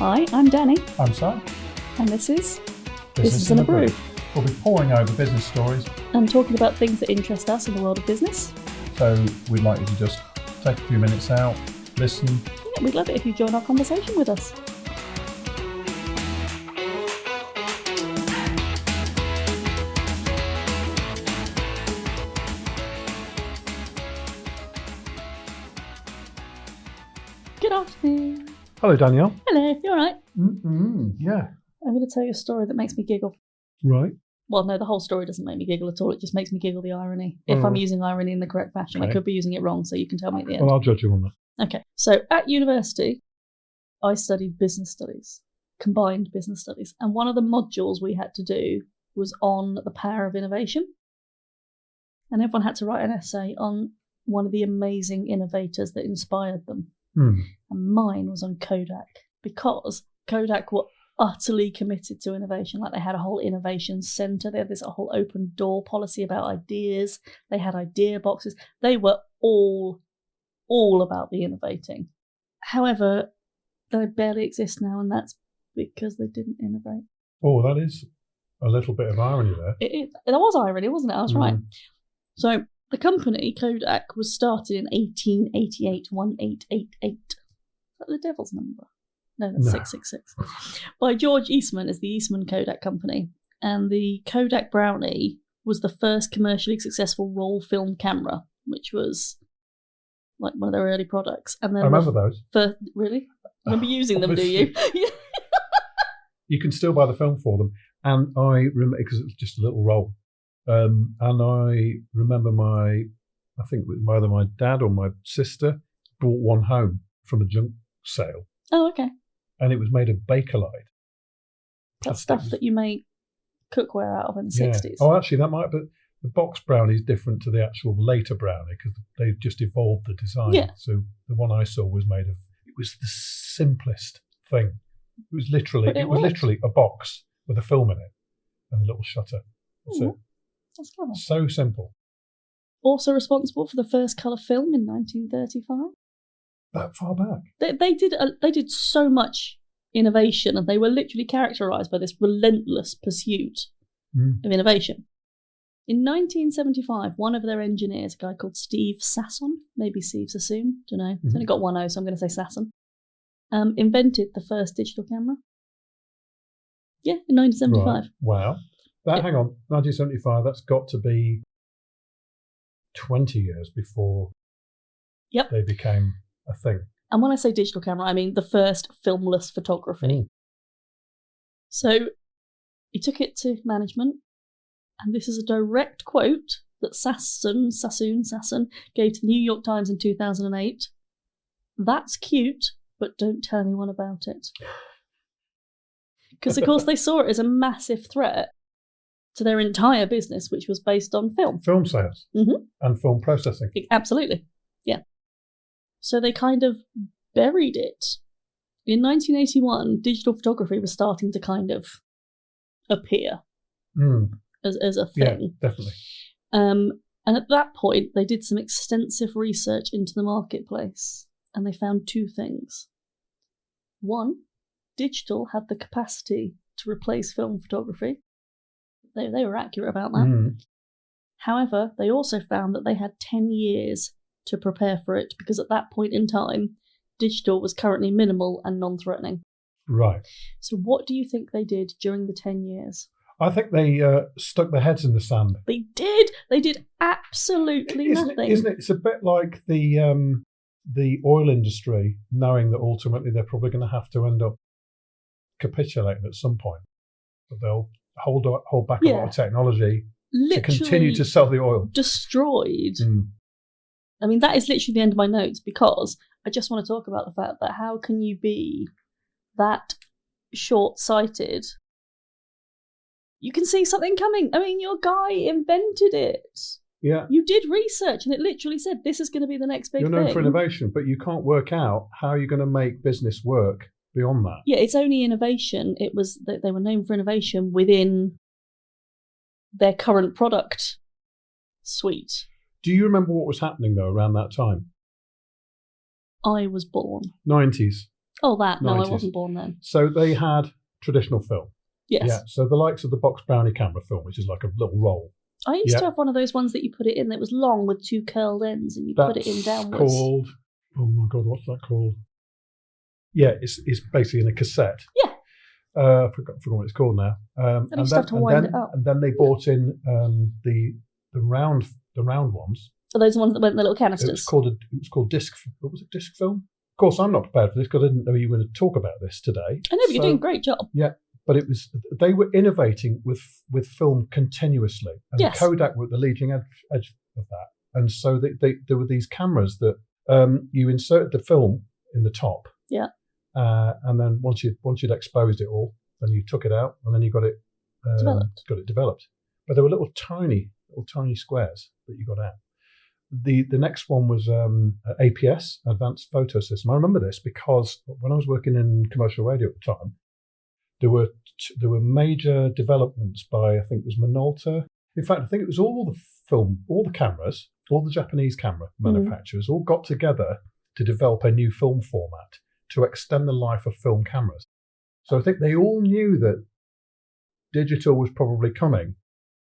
Hi, I'm Danny, I'm Sam. and this is Business in a Brew. We'll be poring over business stories, and talking about things that interest us in the world of business. so we'd like you to just take a few minutes out, listen. Yeah, we'd love it if you join our conversation with us. Good afternoon. Hello, Danielle. Hello, you alright? Yeah. I'm going to tell you a story that makes me giggle. Right. Well, no, the whole story doesn't make me giggle at all. It just makes me giggle the irony. If I'm using irony in the correct fashion, I Okay. could be using it wrong, so you can tell me at the end. Well, I'll judge you on that. Okay, so at university, I studied business studies, combined business studies, and one of the modules we had to do was on the power of innovation. And everyone had to write an essay on one of the amazing innovators that inspired them. And mine was on Kodak, because Kodak were utterly committed to innovation. Like, they had a whole innovation centre. They had this whole open door policy about ideas. They had idea boxes. They were all about the innovating. However, they barely exist now, and that's because they didn't innovate. Oh, that is a little bit of irony there. There was irony, wasn't it? I was right. So the company, Kodak, was started in 1888, 1888. Is that the devil's number? No, that's 666. By George Eastman, as the Eastman Kodak Company. And the Kodak Brownie was the first commercially successful roll film camera, which was like one of their early products. And then I remember those. Really? Remember using them, do you? You can still buy the film for them. And I remember, because it was just a little roll. And I remember I think it was either my dad or my sister brought one home from a junk sale. Oh, okay. And it was made of Bakelite. That's stuff that you make cookware out of in the 60s. Oh, actually, that might be. The Box Brownie is different to the actual later brownie because they just evolved the design. Yeah. So the one I saw was made of. It was the simplest thing. It was literally a box with a film in it and a little shutter. That's it. That's clever. So simple. Also responsible for the first colour film in 1935. That far back. They did so much innovation, and they were literally characterised by this relentless pursuit of innovation. In 1975, one of their engineers, a guy called Steve Sasson, maybe Steve Sassoon, don't know, it's only got one O, so I'm going to say Sasson, invented the first digital camera. Yeah, in 1975. Right. Wow. Hang on, 1975, that's got to be 20 years before they became a thing. And when I say digital camera, I mean the first filmless photography. So he took it to management, and this is a direct quote that Sasson gave to the New York Times in 2008. "That's cute, but don't tell anyone about it." Because, of course, they saw it as a massive threat to their entire business, which was based on film. Film sales and film processing. Absolutely, yeah. So they kind of buried it. In 1981, digital photography was starting to kind of appear as a thing. Yeah, definitely. And at that point, they did some extensive research into the marketplace, and they found two things. One, digital had the capacity to replace film photography. They were accurate about that. However, they also found that they had 10 years to prepare for it, because at that point in time, digital was currently minimal and non-threatening. Right. So what do you think they did during the 10 years? I think they stuck their heads in the sand. They did. They did absolutely nothing. Isn't it? It's a bit like the oil industry, knowing that ultimately they're probably going to have to end up capitulating at some point. But they'll hold back a lot of technology to continue to sell the oil. Destroyed. I mean, that is literally the end of my notes, because I just want to talk about the fact that how can you be that short-sighted? You can see something coming. I mean, your guy invented it. Yeah. You did research, and it literally said, this is going to be the next big thing. You're known for innovation, but you can't work out how you're going to make business work beyond that. Yeah, it's only innovation. It was that they were known for innovation within their current product suite. Do you remember what was happening, though, around that time? I was born. 90s. Oh, that. No, 90s. I wasn't born then. So they had traditional film. Yes. Yeah. So the likes of the Box Brownie camera film, which is like a little roll. I used to have one of those ones that you put it in that was long with two curled ends, and you put it in downwards. Called. Oh my God, what's that called? Yeah, it's basically in a cassette. Yeah. I forgot what it's called now. And you have to wind it up. And then they bought in the round ones. Are those the ones that went in the little canisters? It was called disc. What was it? Disc film. Of course, I'm not prepared for this because I didn't know you were going to talk about this today. I know, but you're doing a great job. Yeah, but they were innovating with film continuously, and yes. Kodak were at the leading edge of that. And so there were these cameras that you inserted the film in the top. Yeah. And then once you'd exposed it all, then you took it out, and then you got it developed. But there were little tiny squares that you got out. The next one was APS, Advanced Photo System. I remember this because when I was working in commercial radio at the time, there were major developments by, I think it was Minolta. In fact, I think it was all the cameras, all the Japanese camera manufacturers all got together to develop a new film format to extend the life of film cameras. So I think they all knew that digital was probably coming,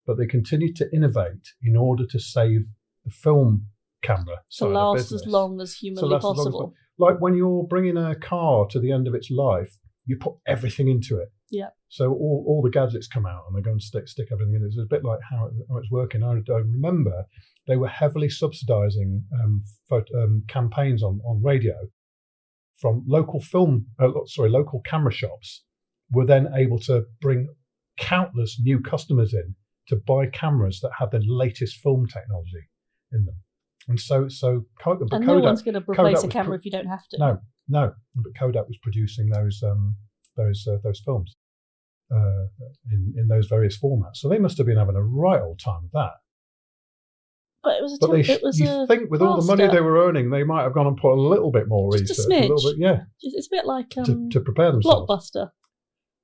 but they continued to innovate in order to save the film camera to last as long as humanly possible. Like when you're bringing a car to the end of its life, you put everything into it. Yeah. So all the gadgets come out and they go and stick everything in. It's a bit like how it's working. I remember they were heavily subsidising campaigns on radio from local camera shops. Were then able to bring countless new customers in to buy cameras that had the latest film technology in them. And so Kodak, no one's going to replace a camera if you don't have to. No. But Kodak was producing those films in those various formats. So they must have been having a right old time with that. But it was you think with all the money they were earning, they might have gone and put a little bit more research, a smidge. little bit, yeah. It's a bit like to prepare themselves. Blockbuster.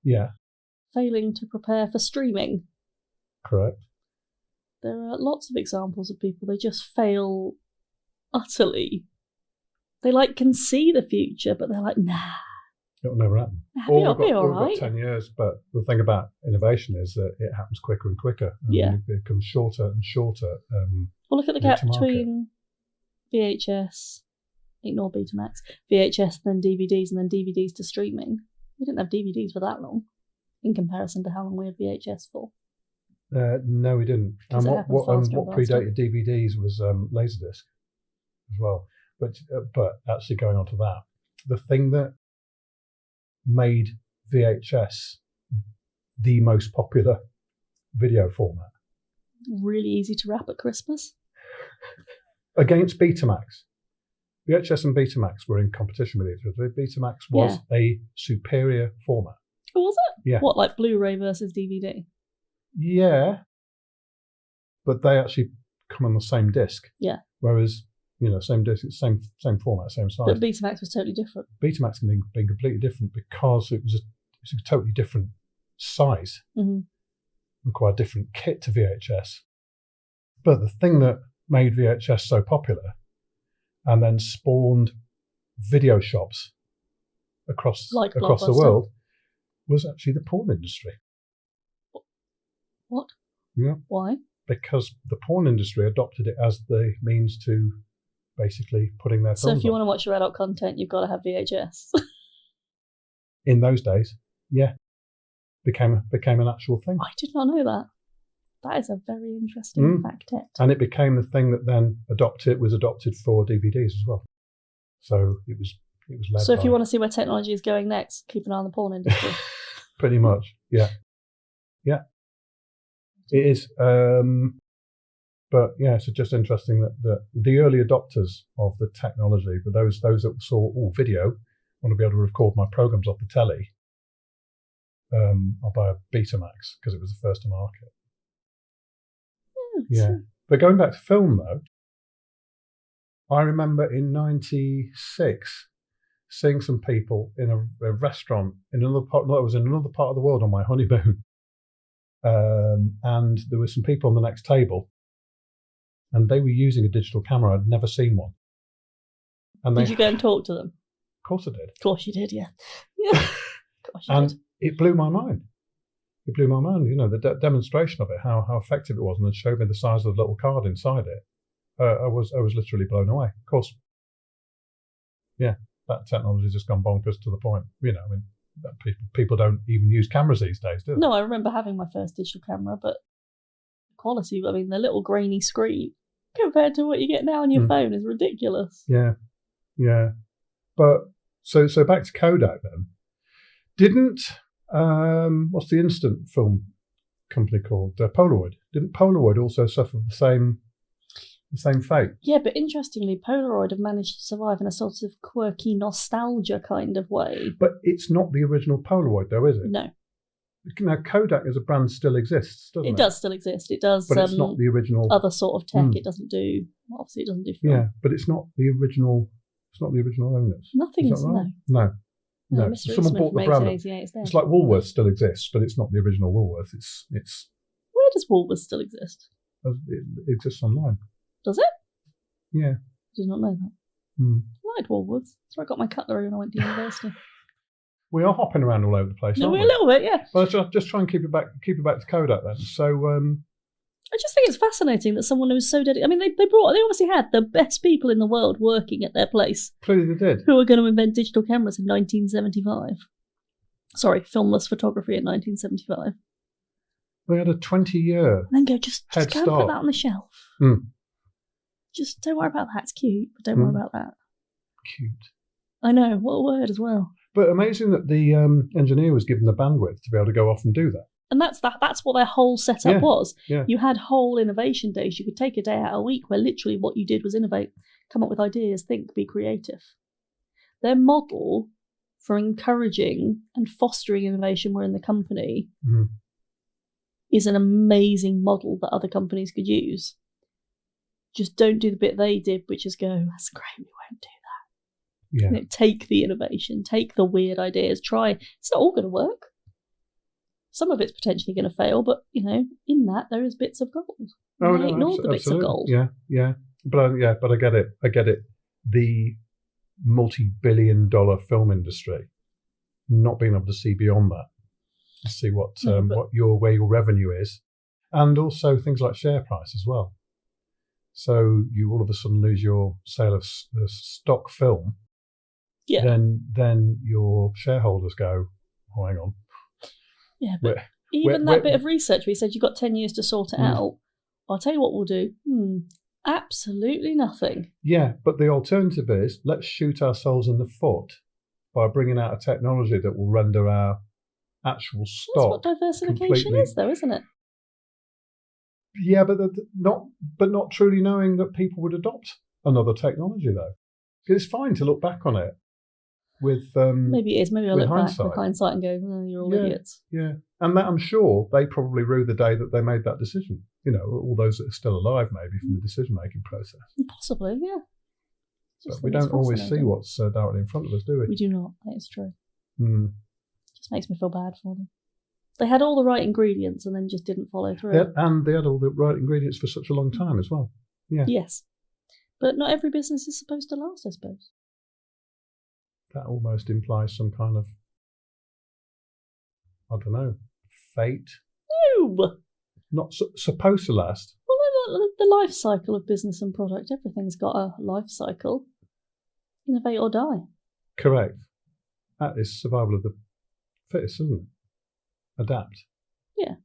Yeah. Failing to prepare for streaming. Correct. There are lots of examples of people, they just fail utterly. They can see the future, but they're like, nah. It'll never happen. It'll be all right. We've got 10 years, but the thing about innovation is that it happens quicker and quicker. And it becomes shorter and shorter. Well, look at the gap between VHS, ignore Betamax, VHS, then DVDs, and then DVDs to streaming. We didn't have DVDs for that long in comparison to how long we had VHS for. No, we didn't. And what predated DVDs was Laserdisc as well. But actually going on to that, the thing that made VHS the most popular video format. Really easy to wrap at Christmas. Against Betamax. VHS and Betamax were in competition with each other. Betamax was a superior format. Oh, was it? Yeah. What, like Blu-ray versus DVD? Yeah. But they actually come on the same disc. Yeah. Whereas, same disc, same format, same size. But Betamax was totally different. Betamax can be completely different because it was a totally different size. Mm-hmm. Required different kit to VHS. But the thing that made VHS so popular and then spawned video shops across the world was actually the porn industry. What? Yeah. Why? Because the porn industry adopted it as the means to basically putting their films on. So if you want to watch your adult content, you've got to have VHS. In those days, yeah. Became an actual thing. I did not know that. That is a very interesting fact. And it became the thing that then was adopted for DVDs as well. So it was led. So if you want to see where technology is going next, keep an eye on the porn industry. Pretty much, yeah. Yeah. It is. But yeah, it's just interesting that the early adopters of the technology, but those that saw video, want to be able to record my programs off the telly, I'll buy a Betamax because it was the first to market. Yeah. But going back to film though, I remember in '96 seeing some people in a restaurant in another part. I was in another part of the world on my honeymoon, and there were some people on the next table, and they were using a digital camera. I'd never seen one. And did you go and talk to them? Of course I did. Of course you did, yeah. Yeah. Of course you And did. it blew my mind. It blew my mind, the demonstration of it, how effective it was, and then showed me the size of the little card inside it. I was literally blown away. Of course, yeah, that technology's just gone bonkers to the point. That people don't even use cameras these days, do they? No, I remember having my first digital camera, but the quality, the little grainy screen compared to what you get now on your phone is ridiculous. Yeah. But so back to Kodak then. Didn't what's the instant film company called? Polaroid. Didn't Polaroid also suffer the same fate? Yeah, but interestingly, Polaroid have managed to survive in a sort of quirky nostalgia kind of way. But it's not the original Polaroid, though, is it? No. Now, Kodak as a brand still exists, doesn't it? It does still exist. It does. But it's not the original. Other sort of tech. It doesn't do. Obviously, it doesn't do film. Yeah, but it's not the original. It's not the original owners. Nothing is. That right? No. No. Mr. Someone Eastman bought the from brand. 1888 is there. It's like Woolworths still exists, but it's not the original Woolworths. It's Where does Woolworths still exist? it exists online. Does it? Yeah. I did not know that. I liked Woolworths. That's where I got my cutlery when I went to university. We are hopping around all over the place, aren't we? A little bit, yeah. Well, let's just try and keep it back to Kodak then. So, I just think it's fascinating that someone who's so dedicated. They obviously had the best people in the world working at their place. Clearly they did. Who were going to invent digital cameras in 1975. Sorry, filmless photography in 1975. They had a 20-year and then go, just go and put that on the shelf. Just don't worry about that. It's cute, but don't worry about that. Cute. I know, what a word as well. But amazing that the engineer was given the bandwidth to be able to go off and do that. And that's what their whole setup was. Yeah. You had whole innovation days. You could take a day out a week where literally what you did was innovate, come up with ideas, think, be creative. Their model for encouraging and fostering innovation within the company is an amazing model that other companies could use. Just don't do the bit they did, which is go, that's great, we won't do that. Yeah. Take the innovation, take the weird ideas, try. It's not all going to work. Some of it's potentially going to fail, but, in that there is bits of gold. They ignored the bits of gold. Yeah. But I get it. The multi-billion-dollar film industry, not being able to see beyond that, to see where your revenue is, and also things like share price as well. So you all of a sudden lose your sale of stock film. Yeah. Then your shareholders go, oh, hang on. Yeah, but that bit of research where he said you've got 10 years to sort it out, I'll tell you what we'll do. Absolutely nothing. Yeah, but the alternative is let's shoot ourselves in the foot by bringing out a technology that will render our actual stock. That's what diversification is, though, isn't it? Yeah, but not truly knowing that people would adopt another technology, though. It's fine to look back on it with maybe it is. Maybe I'll look back with hindsight and go, you're all idiots. Yeah, and that I'm sure they probably rue the day that they made that decision. All those that are still alive, maybe from the decision-making process. Possibly, yeah. But we don't always see what's directly in front of us, do we? We do not. That is true. Just makes me feel bad for them. They had all the right ingredients and then just didn't follow through. And they had all the right ingredients for such a long time as well. Yeah. Yes. But not every business is supposed to last, I suppose. That almost implies some kind of, I don't know, fate. No! Not supposed to last. Well, the life cycle of business and product, everything's got a life cycle. Innovate or die. Correct. That is survival of the fittest, isn't it? Adapt. Yeah.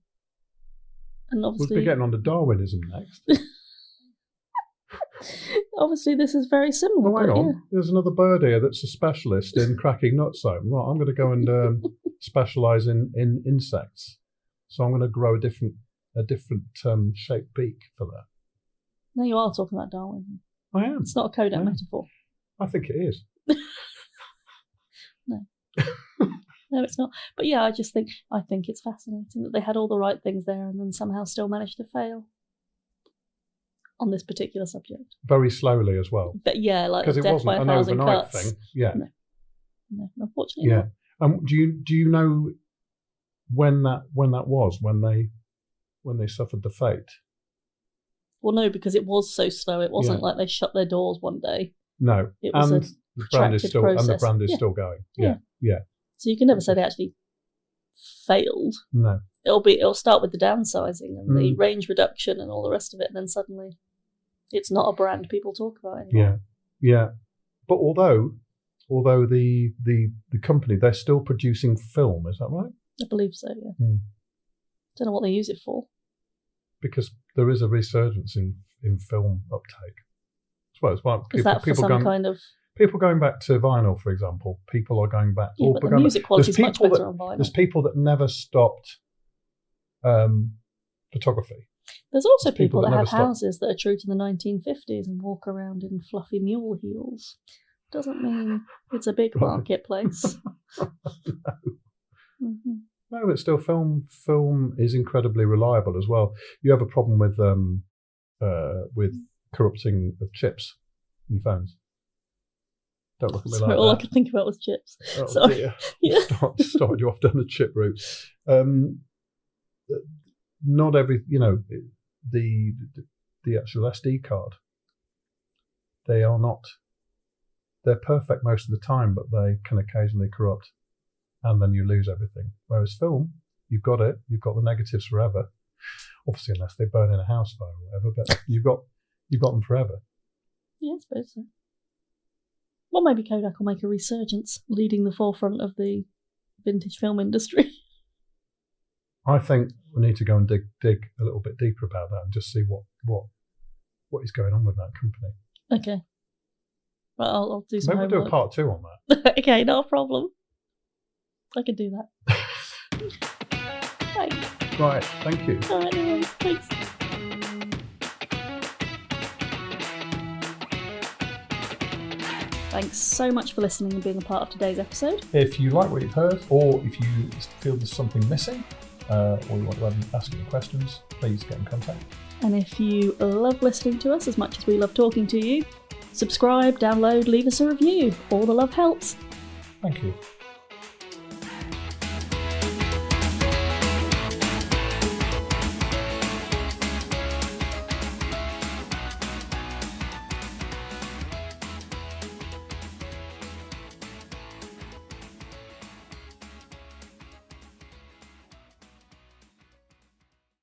And obviously... We'll be getting on to Darwinism next. Obviously, this is very similar. Well, hang on. Yeah. There's another bird here that's a specialist in cracking nuts open. Right, I'm going to go and specialise in insects. So I'm going to grow a different shaped beak for that. Now you are talking about Darwinism. I am. It's not a Kodak metaphor. I think it is. No. No, it's not. But yeah, I think it's fascinating that they had all the right things there and then somehow still managed to fail on this particular subject. Very slowly as well. But yeah, like because it death wasn't by an 1,000 overnight cuts. thing. Yeah. No, unfortunately. Yeah. Do you know when that was when they suffered the fate? Well, no, because it was so slow. It wasn't like they shut their doors one day. No. It was The brand is protracted still, process. and the brand is Yeah. still going. Yeah. Yeah. So you can never say they actually failed. No. It'll start with the downsizing and the range reduction and all the rest of it, and then suddenly it's not a brand people talk about anymore. Yeah. But although the company, they're still producing film, is that right? I believe so, yeah. Don't know what they use it for. Because there is a resurgence in film uptake. Well, it's why Is that for some kind of... People going back to vinyl, for example. People are going back... Yeah, but the music quality is much better on vinyl. There's people that never stopped photography. There's also people that have houses that are true to the 1950s and walk around in fluffy mule heels. Doesn't mean it's a big marketplace. No, but still, film is incredibly reliable as well. You have a problem with corrupting of chips in phones. Don't look at me like that. All I could think about was chips. Oh, sorry. Dear. Yeah. Started you off down the chip route. Not every, the actual SD card. They're perfect most of the time, but they can occasionally corrupt, and then you lose everything. Whereas film, you've got the negatives forever. Obviously, unless they burn in a house fire or whatever, but you've got them forever. Yeah, I suppose so. Well, maybe Kodak will make a resurgence, leading the forefront of the vintage film industry. I think we need to go and dig a little bit deeper about that and just see what is going on with that company. Okay. Well, I'll do some Maybe we'll do a part 2 on that. Okay, no problem. I could do that. Thanks. Right, thank you. All right, anyway, thanks. Thanks so much for listening and being a part of today's episode. If you like what you've heard, or if you feel there's something missing, or you want to ask any questions, please get in contact. And if you love listening to us as much as we love talking to you, subscribe, download, leave us a review. All the love helps. Thank you.